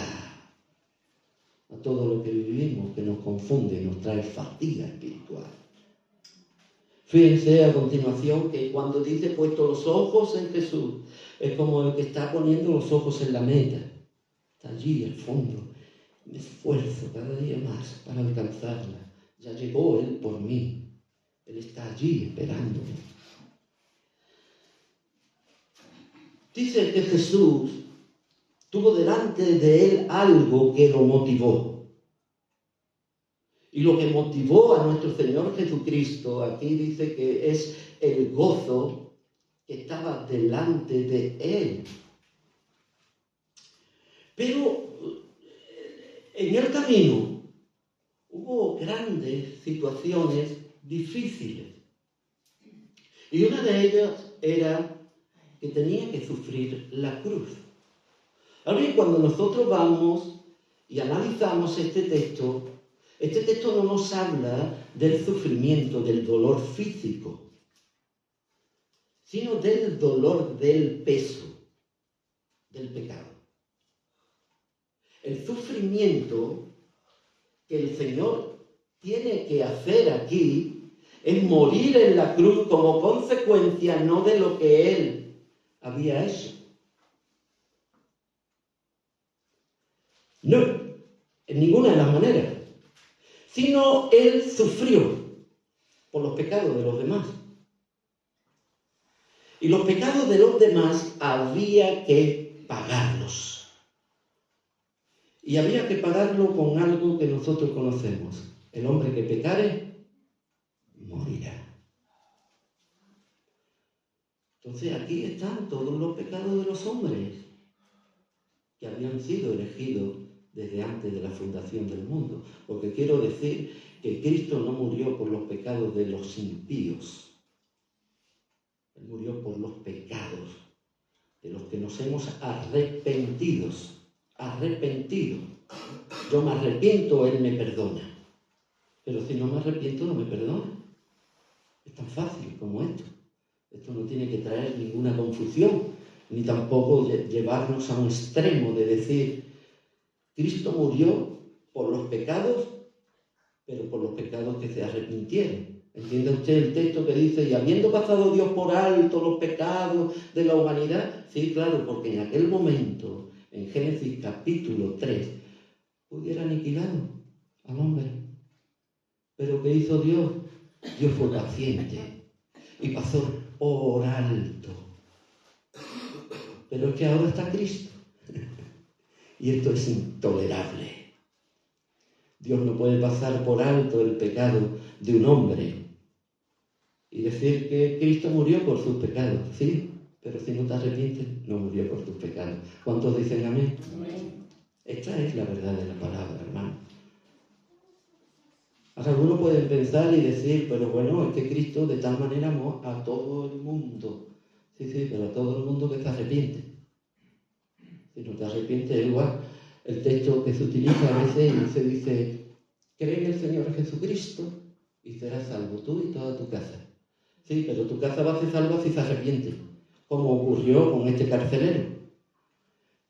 a todo lo que vivimos, que nos confunde y nos trae fatiga espiritual. Fíjense a continuación que cuando dice puesto los ojos en Jesús, es como el que está poniendo los ojos en la meta. Está allí al fondo. Me esfuerzo cada día más para alcanzarla. Ya llegó Él por mí. Él está allí esperándome. Dice que Jesús tuvo delante de Él algo que lo motivó. Y lo que motivó a nuestro Señor Jesucristo, aquí dice que es el gozo que estaba delante de Él. Pero en el camino hubo grandes situaciones difíciles. Y una de ellas era que tenía que sufrir la cruz. Ahora bien, cuando nosotros vamos y analizamos este texto no nos habla del sufrimiento, del dolor físico, sino del dolor del peso, del pecado. El sufrimiento que el Señor tiene que hacer aquí es morir en la cruz como consecuencia no de lo que Él había hecho. No, en ninguna de las maneras. Sino Él sufrió por los pecados de los demás. Y los pecados de los demás había que pagarlos. Y había que pagarlo con algo que nosotros conocemos. El hombre que pecare, morirá. Entonces aquí están todos los pecados de los hombres que habían sido elegidos desde antes de la fundación del mundo. Porque quiero decir que Cristo no murió por los pecados de los impíos. Él murió por los pecados de los que nos hemos arrepentido. Yo me arrepiento, Él me perdona. Pero si no me arrepiento, no me perdona. Es tan fácil como esto. Esto no tiene que traer ninguna confusión, ni tampoco llevarnos a un extremo de decir, Cristo murió por los pecados, pero por los pecados que se arrepintieron. ¿Entiende usted el texto que dice, y habiendo pasado Dios por alto los pecados de la humanidad? Sí, claro, porque en aquel momento, en Génesis capítulo 3, hubiera aniquilado al hombre. Pero ¿qué hizo Dios? Dios fue paciente y pasó por alto. Pero es que ahora está Cristo. Y esto es intolerable. Dios no puede pasar por alto el pecado de un hombre y decir que Cristo murió por sus pecados. Sí, pero si no te arrepientes, no murió por tus pecados. ¿Cuántos dicen amén? Amén. Esta es la verdad de la palabra, hermano. Ahora algunos pueden pensar y decir, pero bueno, es que Cristo de tal manera amó a todo el mundo. Sí, pero a todo el mundo que se arrepiente. Si no te arrepientes, es igual. El texto que se utiliza a veces se dice, cree en el Señor Jesucristo y serás salvo tú y toda tu casa. Sí, pero tu casa va a ser salva si se arrepiente, como ocurrió con este carcelero,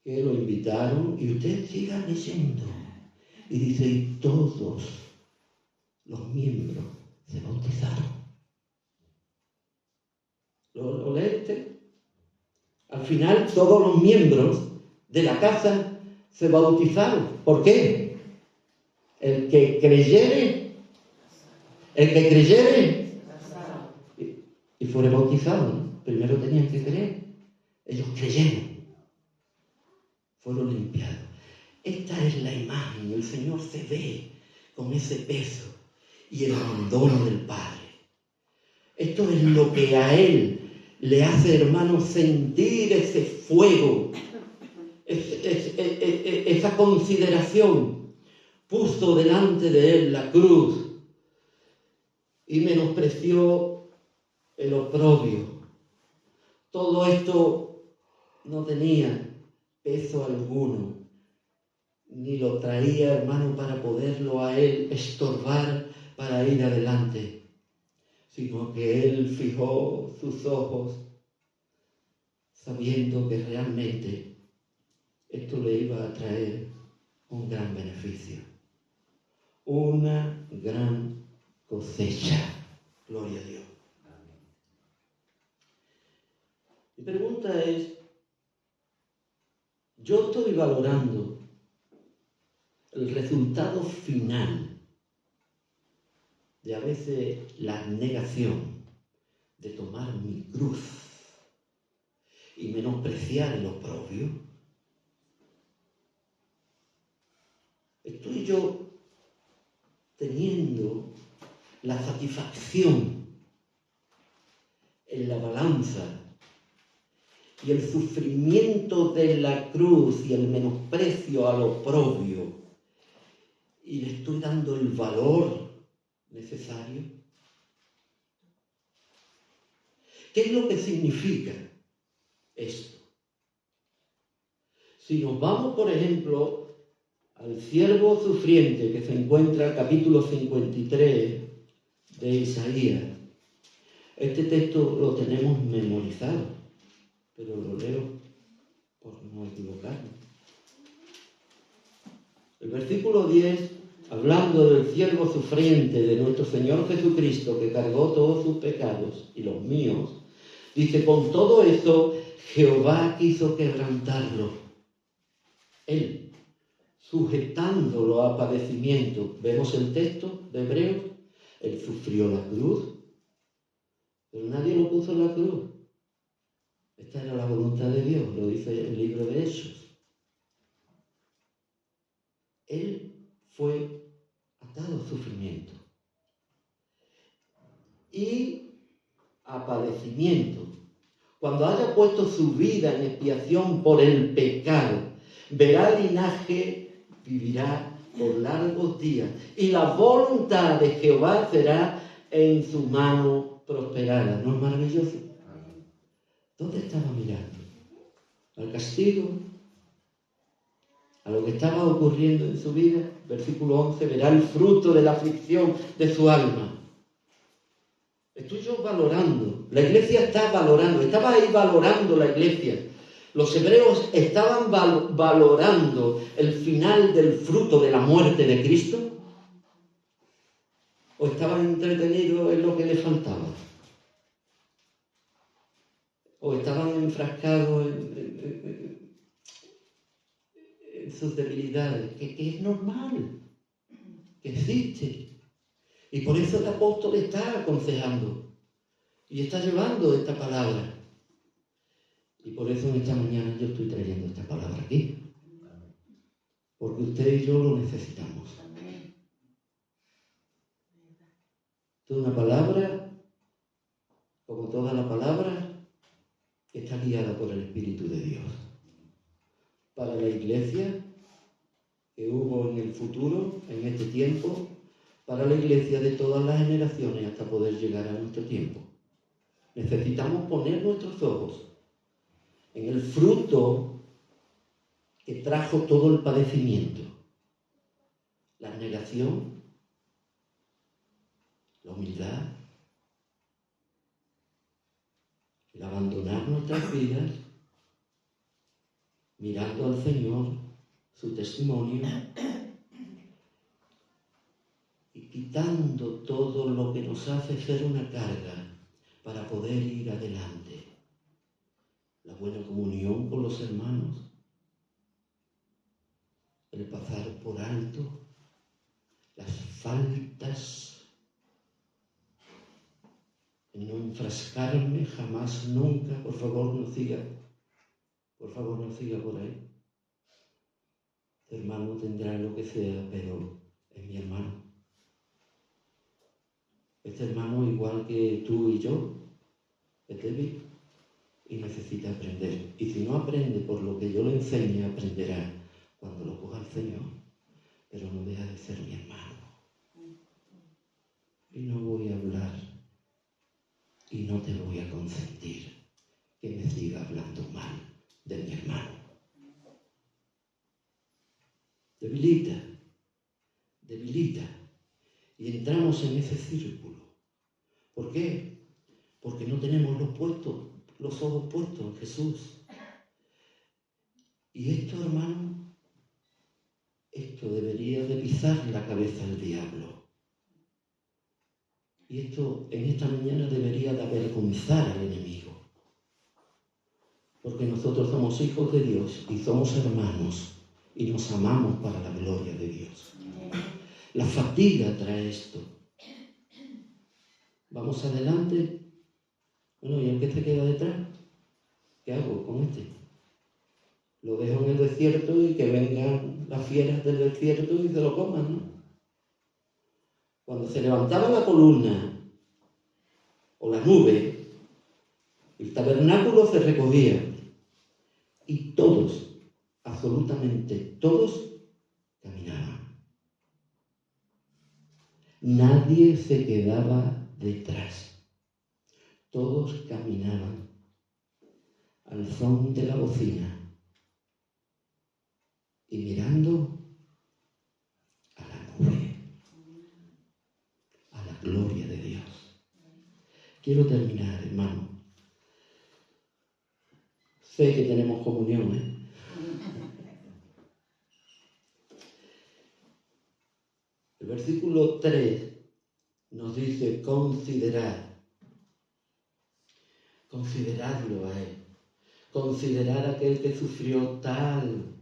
que lo invitaron y usted siga leyendo. Y dice, y todos los miembros se bautizaron. ¿Lo leíste? Al final todos los miembros de la casa se bautizaron. ¿Por qué? El que creyere y fuere bautizado, ¿no? Primero tenían que creer. Ellos creyeron, fueron limpiados. Esta es la imagen. El Señor se ve con ese peso y el abandono del Padre. Esto es lo que a Él le hace, hermano, sentir ese fuego, esa consideración. Puso delante de Él la cruz y menospreció el oprobio. Todo esto no tenía peso alguno, ni lo traía, hermano, para poderlo a Él estorbar para ir adelante, sino que Él fijó sus ojos sabiendo que realmente esto le iba a traer un gran beneficio. una gran cosecha. Gloria a Dios. Mi pregunta es, yo estoy valorando el resultado final de a veces la negación de tomar mi cruz y menospreciar el oprobio. Estoy yo teniendo la satisfacción en la balanza y el sufrimiento de la cruz y el menosprecio al oprobio, y le estoy dando el valor necesario. ¿Qué es lo que significa esto? Si nos vamos, por ejemplo, al siervo sufriente que se encuentra en el capítulo 53 de Isaías, este texto lo tenemos memorizado, pero lo leo por no equivocarme. El versículo 10, hablando del siervo sufriente de nuestro Señor Jesucristo, que cargó todos sus pecados y los míos, dice, con todo eso Jehová quiso quebrantarlo. Él, sujetándolo a padecimiento. ¿Vemos el texto de Hebreos? Él sufrió la cruz, pero nadie lo puso en la cruz. Esta era la voluntad de Dios, lo dice el libro de Hechos. Él fue atado al sufrimiento y a padecimiento. Cuando haya puesto su vida en expiación por el pecado, verá el linaje, vivirá por largos días, y la voluntad de Jehová será en su mano prosperada. ¿No es maravilloso? ¿Dónde estaba mirando? ¿Al castigo? ¿A lo que estaba ocurriendo en su vida? Versículo 11, verá el fruto de la aflicción de su alma. Estoy yo valorando, la iglesia está valorando, estaba ahí valorando la iglesia. Los hebreos estaban valorando el final del fruto de la muerte de Cristo, o estaban entretenidos en lo que les faltaba, o estaban enfrascados en sus debilidades, que es normal, que existe. Y por eso el apóstol está aconsejando y está llevando esta palabra. Y por eso en esta mañana yo estoy trayendo esta palabra aquí. Porque usted y yo lo necesitamos. Esta es una palabra, como toda la palabra, que está guiada por el Espíritu de Dios. Para la iglesia que hubo en el futuro, en este tiempo, para la iglesia de todas las generaciones hasta poder llegar a nuestro tiempo. Necesitamos poner nuestros ojos en el fruto que trajo todo el padecimiento. La abnegación, la humildad, el abandonar nuestras vidas, mirando al Señor, su testimonio, y quitando todo lo que nos hace ser una carga para poder ir adelante. La buena comunión con los hermanos, el pasar por alto las faltas, el no enfrascarme jamás, nunca, por favor no siga por ahí. Este hermano tendrá lo que sea, pero es mi hermano. Este hermano, igual que tú y yo, es débil y necesita aprender. Y si no aprende por lo que yo le enseñe, aprenderá cuando lo coja el Señor. Pero no deja de ser mi hermano. Y no voy a hablar y no te voy a consentir que me siga hablando mal de mi hermano. Debilita. Y entramos en ese círculo. ¿Por qué? Porque no tenemos los ojos puestos en Jesús. Y esto, hermano, es esto debería de pisar la cabeza al diablo. Y esto en esta mañana debería de avergonzar al enemigo. Porque nosotros somos hijos de Dios y somos hermanos y nos amamos para la gloria de Dios. La fatiga trae esto. Vamos adelante. Bueno, ¿y el que se queda detrás? ¿Qué hago con este? Lo dejo en el desierto y que vengan las fieras del desierto y se lo coman, ¿no? Cuando se levantaba la columna o la nube, el tabernáculo se recogía y todos, absolutamente todos, caminaban. Nadie se quedaba detrás. Todos caminaban al son de la bocina y mirando a la nube, a la gloria de Dios. Quiero terminar, hermano. Sé que tenemos comunión, ¿eh? El versículo 3 nos dice consideradlo a Él, considerar a aquel que sufrió tal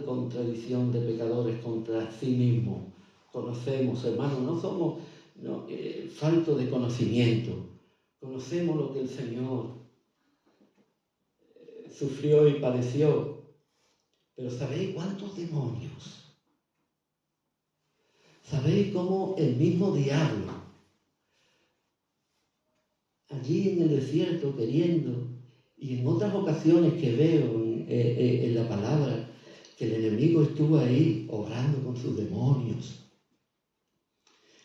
contradicción de pecadores contra sí mismo. Conocemos, hermanos, no somos faltos de conocimiento, conocemos lo que el Señor sufrió y padeció, pero ¿sabéis cuántos demonios? ¿Sabéis cómo el mismo diablo, allí en el desierto queriendo, y en otras ocasiones que veo en la palabra, que el enemigo estuvo ahí obrando con sus demonios,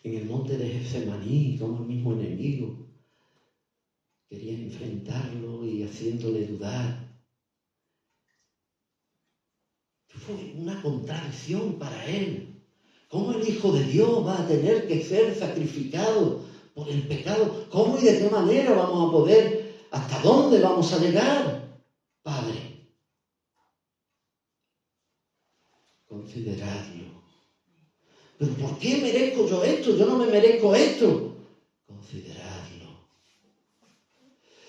en el monte de Getsemaní, como el mismo enemigo quería enfrentarlo y haciéndole dudar? Fue una contradicción para él. ¿Cómo el Hijo de Dios va a tener que ser sacrificado por el pecado? ¿Cómo y de qué manera vamos a poder? ¿Hasta dónde vamos a llegar, Padre? Consideradlo. ¿Pero por qué merezco yo esto? Yo no me merezco esto. Consideradlo.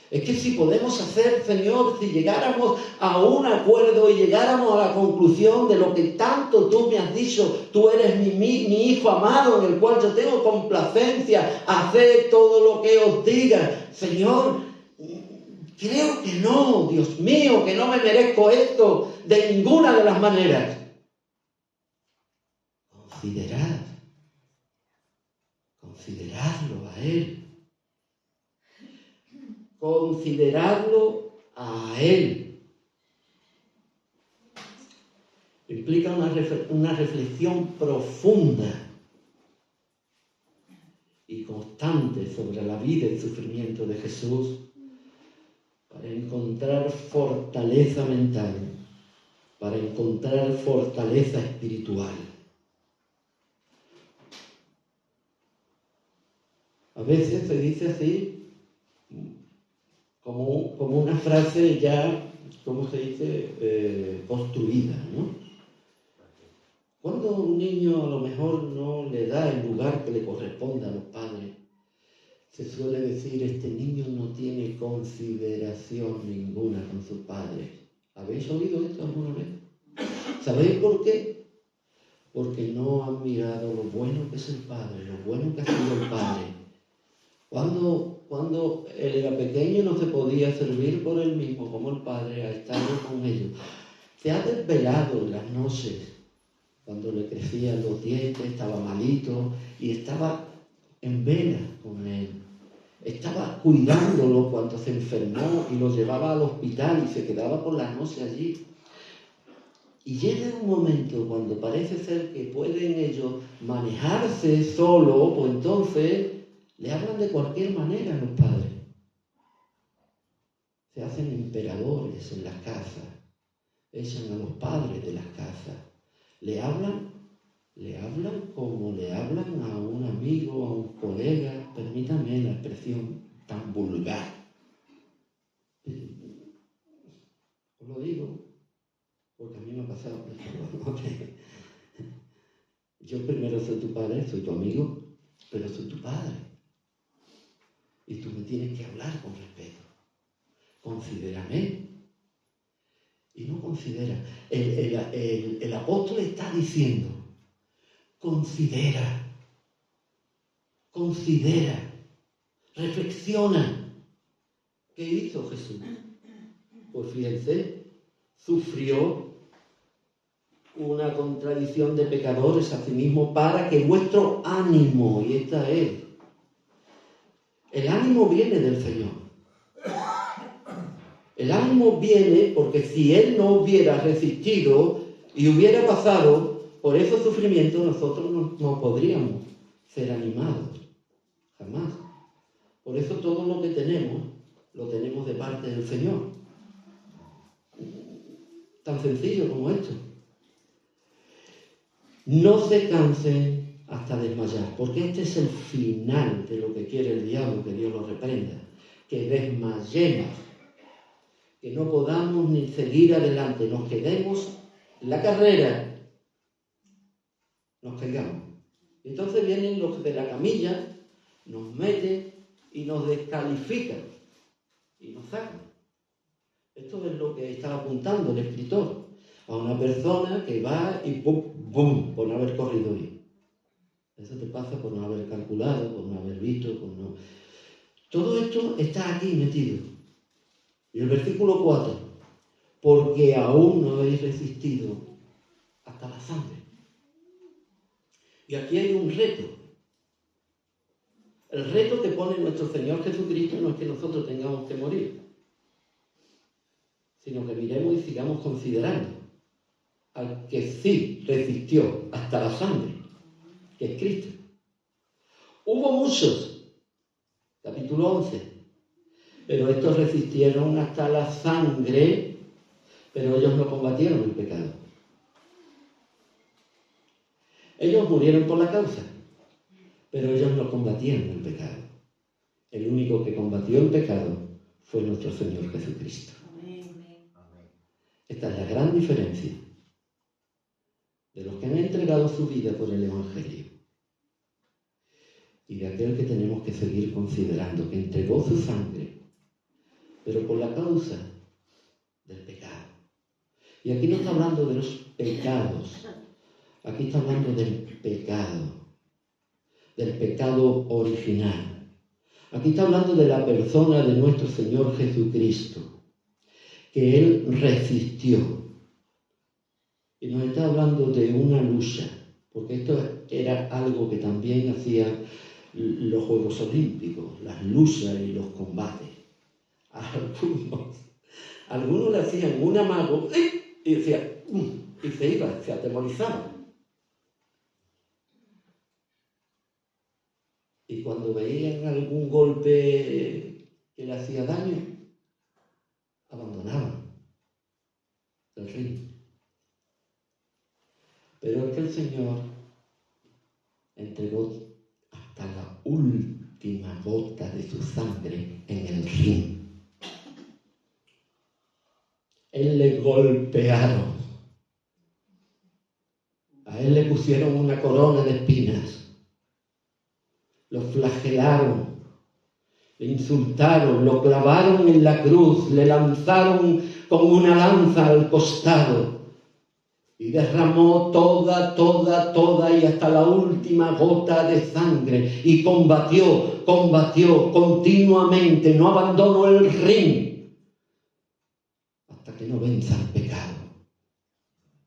Es que si podemos hacer, Señor, si llegáramos a un acuerdo y llegáramos a la conclusión de lo que tanto tú me has dicho, tú eres mi hijo amado en el cual yo tengo complacencia, haced todo lo que os diga. Señor, creo que no, Dios mío, que no me merezco esto de ninguna de las maneras. Consideradlo a Él. Consideradlo a Él. Implica una reflexión profunda y constante sobre la vida y sufrimiento de Jesús para encontrar fortaleza mental, para encontrar fortaleza espiritual. A veces se dice así, como una frase ya, ¿cómo se dice? Construida, ¿no? Cuando un niño a lo mejor no le da el lugar que le corresponde a los padres, se suele decir, este niño no tiene consideración ninguna con sus padres. ¿Habéis oído esto alguna vez? ¿Sabéis por qué? Porque no han mirado lo bueno que es el padre, lo bueno que ha sido el padre. Cuando él era pequeño no se podía servir por él mismo, como el padre ha estado con ellos. Se ha desvelado en las noches, cuando le crecían los dientes, estaba malito y estaba en vela con él. Estaba cuidándolo cuando se enfermó y lo llevaba al hospital y se quedaba por las noches allí. Y llega un momento cuando parece ser que pueden ellos manejarse solo, pues entonces le hablan de cualquier manera a los padres. Se hacen emperadores en las casas, echan a los padres de las casas. Le hablan como le hablan a un amigo, a un colega, permítame la expresión tan vulgar. Os lo digo porque a mí me ha pasado. Yo primero soy tu padre, soy tu amigo, pero soy tu padre. Y tú me tienes que hablar con respeto. Considérame. Y no considera. El apóstol está diciendo, considera, reflexiona. ¿Qué hizo Jesús? Pues fíjense, sufrió una contradicción de pecadores a sí mismo para que vuestro ánimo, y esta es, el ánimo viene del Señor. El ánimo viene porque si Él no hubiera resistido y hubiera pasado por esos sufrimientos, nosotros no podríamos ser animados. Jamás. Por eso todo lo que tenemos, lo tenemos de parte del Señor. Tan sencillo como esto. No se cansen hasta desmayar, porque este es el final de lo que quiere el diablo, que Dios lo reprenda. Que desmayemos, que no podamos ni seguir adelante, nos quedemos en la carrera, nos caigamos. Entonces vienen los de la camilla, nos meten y nos descalifican y nos sacan. Esto es lo que está apuntando el escritor a una persona que va y ¡bum! Por no haber corrido bien. Eso te pasa por no haber calculado, por no haber visto, por no... Todo esto está aquí metido. Y el versículo 4, porque aún no habéis resistido hasta la sangre. Y aquí hay un reto. El reto que pone nuestro Señor Jesucristo no es que nosotros tengamos que morir, sino que miremos y sigamos considerando al que sí resistió hasta la sangre, que es Cristo. Hubo muchos, capítulo 11, pero estos resistieron hasta la sangre, pero ellos no combatieron el pecado. Ellos murieron por la causa, pero ellos no combatieron el pecado. El único que combatió el pecado fue nuestro Señor Jesucristo. Esta es la gran diferencia de los que han entregado su vida por el Evangelio y de aquel que tenemos que seguir considerando, que entregó su sangre, pero por la causa del pecado. Y aquí no está hablando de los pecados, aquí está hablando del pecado original. Aquí está hablando de la persona de nuestro Señor Jesucristo, que Él resistió. Y nos está hablando de una lucha, porque esto era algo que también hacían los Juegos Olímpicos, las luchas y los combates. Algunos le hacían un amago y decía, y se iba, se atemorizaba. Y cuando veían algún golpe que le hacía daño, abandonaban el ring. Pero es que el Señor entregó hasta la última gota de su sangre en el ring. Él le golpearon. A él le pusieron una corona de espinas. Lo flagelaron, le insultaron, lo clavaron en la cruz, le lanzaron con una lanza al costado y derramó toda y hasta la última gota de sangre y combatió continuamente, no abandonó el ring hasta que no venza el pecado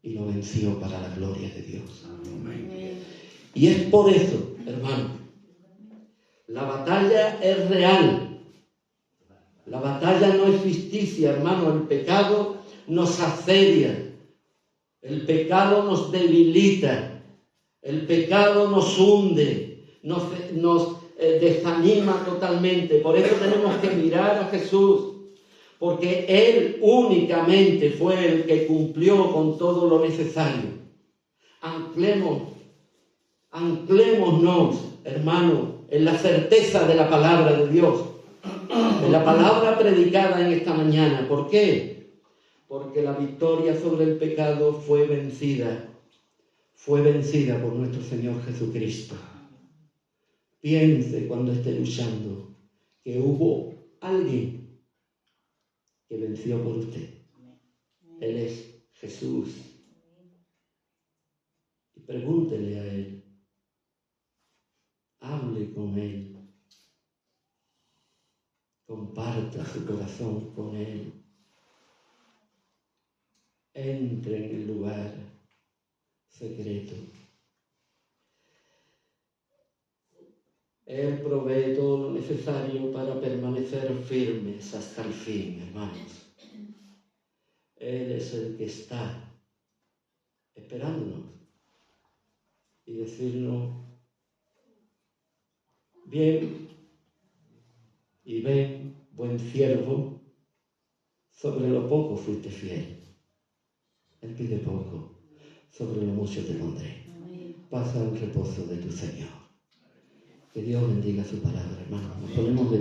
y lo venció para la gloria de Dios. Amén. Y es por eso, hermano, la batalla es real. La batalla no es ficticia, hermano. El pecado nos asedia. El pecado nos debilita. El pecado nos hunde. Nos desanima totalmente. Por eso tenemos que mirar a Jesús. Porque Él únicamente fue el que cumplió con todo lo necesario. Anclémonos, hermano, en la certeza de la palabra de Dios, de la palabra predicada en esta mañana. ¿Por qué? porque la victoria sobre el pecado fue vencida por nuestro Señor Jesucristo. Piense cuando esté luchando que hubo alguien que venció por usted. Él es Jesús. Y pregúntele a Él. Hable con Él. Comparta su corazón con Él. Entre en el lugar secreto. Él provee todo lo necesario para permanecer firmes hasta el fin, hermanos. Él es el que está esperándonos y decirnos, bien y ven, buen siervo, sobre lo poco fuiste fiel. Él pide poco, sobre lo mucho te pondré. Pasa el reposo de tu Señor. Que Dios bendiga su palabra, hermanos. Nos ponemos de